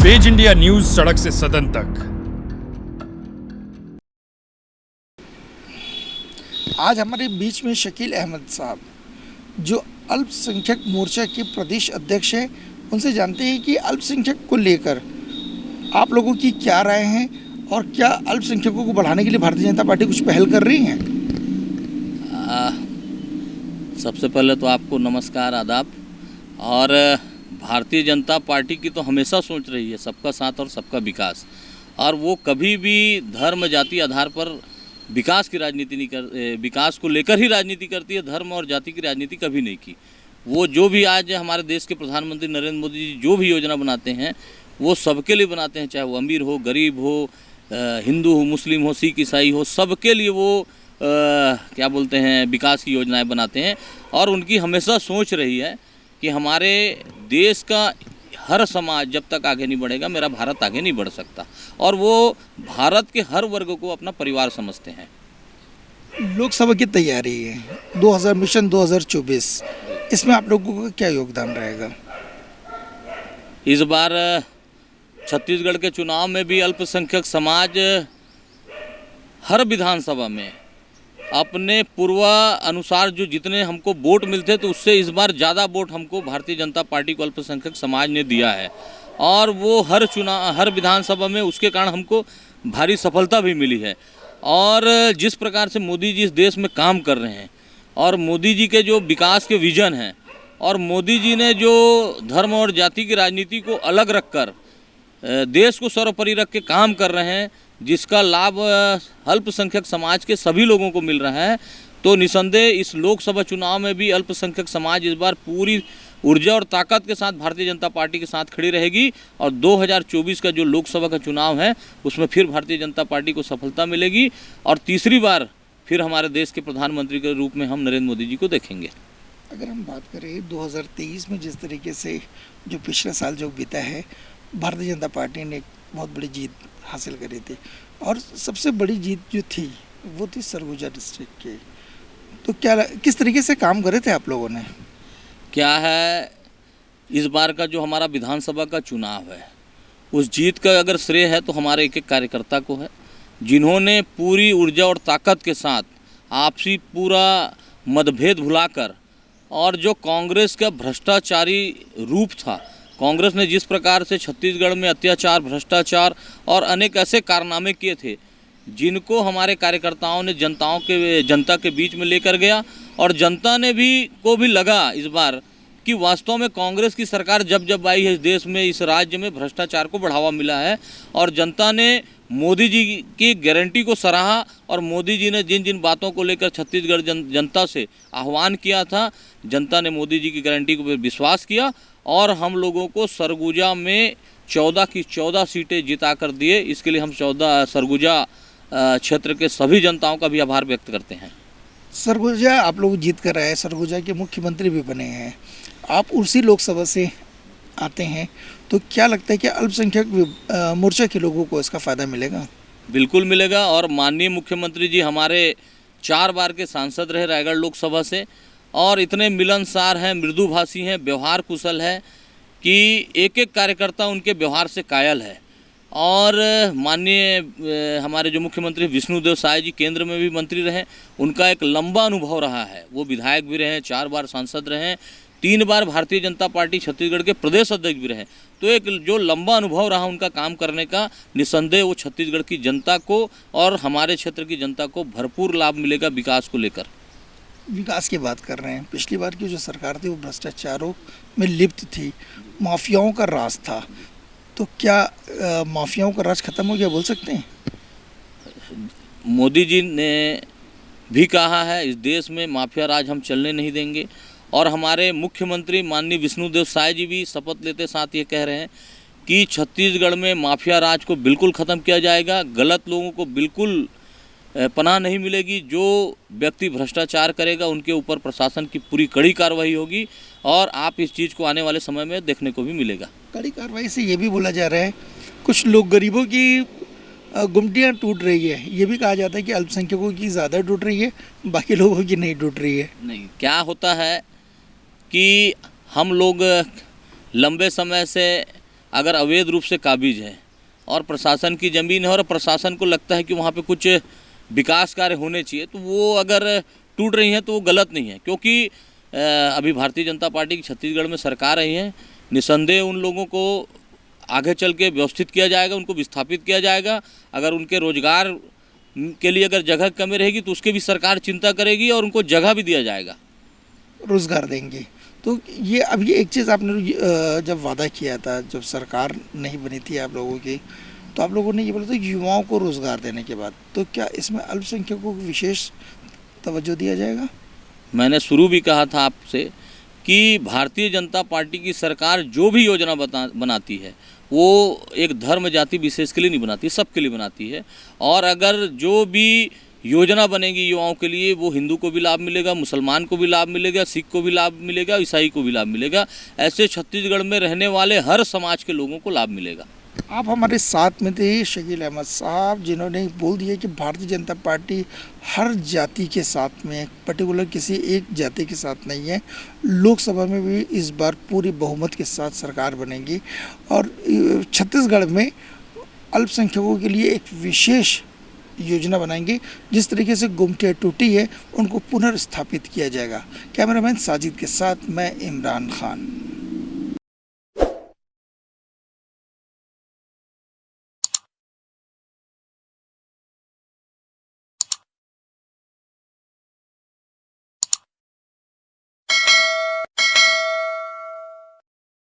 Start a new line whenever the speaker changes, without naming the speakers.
Page India news, सड़क से सदन तक।
आज हमारे बीच में शकील अहमद साहब, जो अल्पसंख्यक मोर्चा के प्रदेश अध्यक्ष हैं, उनसे जानते हैं कि अल्पसंख्यक को लेकर आप लोगों की क्या राय है और क्या अल्पसंख्यकों को बढ़ाने के लिए भारतीय जनता पार्टी कुछ पहल कर रही है।
सबसे पहले तो आपको नमस्कार, आदाब। और भारतीय जनता पार्टी की तो हमेशा सोच रही है सबका साथ और सबका विकास, और वो कभी भी धर्म जाति आधार पर विकास की राजनीति नहीं कर, विकास को लेकर ही राजनीति करती है। धर्म और जाति की राजनीति कभी नहीं की। वो जो भी आज हमारे देश के प्रधानमंत्री नरेंद्र मोदी जी जो भी योजना बनाते हैं वो सबके लिए बनाते हैं, चाहे वो अमीर हो, गरीब हो, हिंदू हो, मुस्लिम हो, सिख ईसाई हो, सबके लिए वो क्या बोलते हैं विकास की योजनाएं बनाते हैं। और उनकी हमेशा सोच रही है कि हमारे देश का हर समाज जब तक आगे नहीं बढ़ेगा मेरा भारत आगे नहीं बढ़ सकता, और वो भारत के हर वर्ग को अपना परिवार समझते हैं।
लोकसभा की तैयारी है 2000 मिशन 2024, इसमें आप लोगों का क्या योगदान रहेगा।
इस बार छत्तीसगढ़ के चुनाव में भी अल्पसंख्यक समाज हर विधानसभा में अपने पूर्वानुसार जो जितने हमको वोट मिलते तो उससे इस बार ज़्यादा वोट हमको भारतीय जनता पार्टी को अल्पसंख्यक समाज ने दिया है, और वो हर विधानसभा में उसके कारण हमको भारी सफलता भी मिली है। और जिस प्रकार से मोदी जी इस देश में काम कर रहे हैं, और मोदी जी के जो विकास के विजन हैं, और मोदी जी ने जो धर्म और जाति की राजनीति को अलग रखकर देश को सर्वोपरि रख के काम कर रहे हैं, जिसका लाभ अल्पसंख्यक समाज के सभी लोगों को मिल रहा है, तो निसंदेह इस लोकसभा चुनाव में भी अल्पसंख्यक समाज इस बार पूरी ऊर्जा और ताकत के साथ भारतीय जनता पार्टी के साथ खड़ी रहेगी। और 2024 का जो लोकसभा का चुनाव है उसमें फिर भारतीय जनता पार्टी को सफलता मिलेगी, और तीसरी बार फिर हमारे देश के प्रधानमंत्री के रूप में हम नरेंद्र मोदी जी को देखेंगे।
अगर हम बात करें 2023 में जिस तरीके से जो पिछले साल जो बीता है, भारतीय जनता पार्टी ने एक बहुत बड़ी जीत हासिल करी थी, और सबसे बड़ी जीत जो थी वो थी सरगुजा डिस्ट्रिक्ट की। तो क्या किस तरीके से काम करे थे आप लोगों ने।
क्या है, इस बार का जो हमारा विधानसभा का चुनाव है उस जीत का अगर श्रेय है तो हमारे एक एक कार्यकर्ता को है, जिन्होंने पूरी ऊर्जा और ताकत के साथ आपसी पूरा मतभेद भुलाकर, और जो कांग्रेस का भ्रष्टाचारी रूप था, कांग्रेस ने जिस प्रकार से छत्तीसगढ़ में अत्याचार, भ्रष्टाचार और अनेक ऐसे कारनामे किए थे जिनको हमारे कार्यकर्ताओं ने जनता के बीच में लेकर गया, और जनता ने को भी लगा इस बार कि वास्तव में कांग्रेस की सरकार जब आई है इस देश में, इस राज्य में भ्रष्टाचार को बढ़ावा मिला है। और जनता ने मोदी जी की गारंटी को सराहा, और मोदी जी ने जिन जिन बातों को लेकर छत्तीसगढ़ जनता से आह्वान किया था, जनता ने मोदी जी की गारंटी को विश्वास किया, और हम लोगों को सरगुजा में 14 की 14 सीटें जिता कर दिए। इसके लिए हम सरगुजा क्षेत्र के सभी जनताओं का भी आभार व्यक्त करते हैं।
सरगुजा आप लोग जीत कर आए, सरगुजा के मुख्यमंत्री भी बने हैं, आप उसी लोकसभा से आते हैं, तो क्या लगता है कि अल्पसंख्यक मोर्चा के लोगों को इसका फ़ायदा मिलेगा।
बिल्कुल मिलेगा, और माननीय मुख्यमंत्री जी हमारे 4 बार के सांसद रहे रायगढ़ लोकसभा से, और इतने मिलनसार हैं, मृदुभाषी हैं, व्यवहार कुशल है कि एक एक कार्यकर्ता उनके व्यवहार से कायल है। और माननीय हमारे जो मुख्यमंत्री विष्णुदेव साय जी केंद्र में भी मंत्री रहे, उनका एक लंबा अनुभव रहा है, वो विधायक भी रहे, 4 बार सांसद रहे, 3 बार भारतीय जनता पार्टी छत्तीसगढ़ के प्रदेश अध्यक्ष भी रहे। तो एक जो लंबा अनुभव रहा उनका काम करने का, निसंदेह वो छत्तीसगढ़ की जनता को और हमारे क्षेत्र की जनता को भरपूर लाभ मिलेगा विकास को लेकर।
विकास की बात कर रहे हैं, पिछली बार की जो सरकार थी वो भ्रष्टाचारों में लिप्त थी, माफियाओं का राज था, तो क्या माफियाओं का राज खत्म हो गया बोल सकते हैं।
मोदी जी ने भी कहा है इस देश में माफिया राज हम चलने नहीं देंगे, और हमारे मुख्यमंत्री माननीय विष्णुदेव साय जी भी शपथ लेते साथ ये कह रहे हैं कि छत्तीसगढ़ में माफिया राज को बिल्कुल ख़त्म किया जाएगा, गलत लोगों को बिल्कुल पनाह नहीं मिलेगी, जो व्यक्ति भ्रष्टाचार करेगा उनके ऊपर प्रशासन की पूरी कड़ी कार्रवाई होगी, और आप इस चीज़ को आने वाले समय में देखने को भी मिलेगा।
कड़ी कार्रवाई से ये भी बोला जा रहा है कुछ लोग गरीबों की गुमटियाँ टूट रही है, ये भी कहा जाता है कि अल्पसंख्यकों की ज़्यादा टूट रही है, बाकी लोगों की नहीं टूट रही है।
नहीं, क्या होता है कि हम लोग लंबे समय से अगर अवैध रूप से काबिज हैं और प्रशासन की ज़मीन है और प्रशासन को लगता है कि वहाँ पे कुछ विकास कार्य होने चाहिए, तो वो अगर टूट रही हैं तो वो गलत नहीं है, क्योंकि अभी भारतीय जनता पार्टी की छत्तीसगढ़ में सरकार रही है। निसंदेह उन लोगों को आगे चल के व्यवस्थित किया जाएगा, उनको विस्थापित किया जाएगा। अगर उनके रोजगार के लिए अगर जगह कमी रहेगी तो उसके भी सरकार चिंता करेगी और उनको जगह भी दिया जाएगा,
रोज़गार देंगे। तो ये अब ये एक चीज़ आपने जब वादा किया था, जब सरकार नहीं बनी थी आप लोगों की, तो आप लोगों ने ये बोला था युवाओं को रोज़गार देने के बाद, तो क्या इसमें अल्पसंख्यकों को विशेष तवज्जो दिया जाएगा?
मैंने शुरू भी कहा था आपसे कि भारतीय जनता पार्टी की सरकार जो भी योजना बनाती है वो एक धर्म जाति विशेष के लिए नहीं बनाती, सबके लिए बनाती है। और अगर जो भी योजना बनेगी युवाओं के लिए, वो हिंदू को भी लाभ मिलेगा, मुसलमान को भी लाभ मिलेगा, सिख को भी लाभ मिलेगा, ईसाई को भी लाभ मिलेगा। ऐसे छत्तीसगढ़ में रहने वाले हर समाज के लोगों को लाभ मिलेगा।
आप हमारे साथ में थे शकील अहमद साहब, जिन्होंने बोल दिया कि भारतीय जनता पार्टी हर जाति के साथ में है, पर्टिकुलर किसी एक जाति के साथ नहीं है। लोकसभा में भी इस बार पूरी बहुमत के साथ सरकार बनेगी और छत्तीसगढ़ में अल्पसंख्यकों के लिए एक विशेष योजना बनाएंगे। जिस तरीके से गुमटियाँ टूटी है उनको पुनर्स्थापित किया जाएगा। कैमरामैन साजिद के साथ मैं इमरान खान।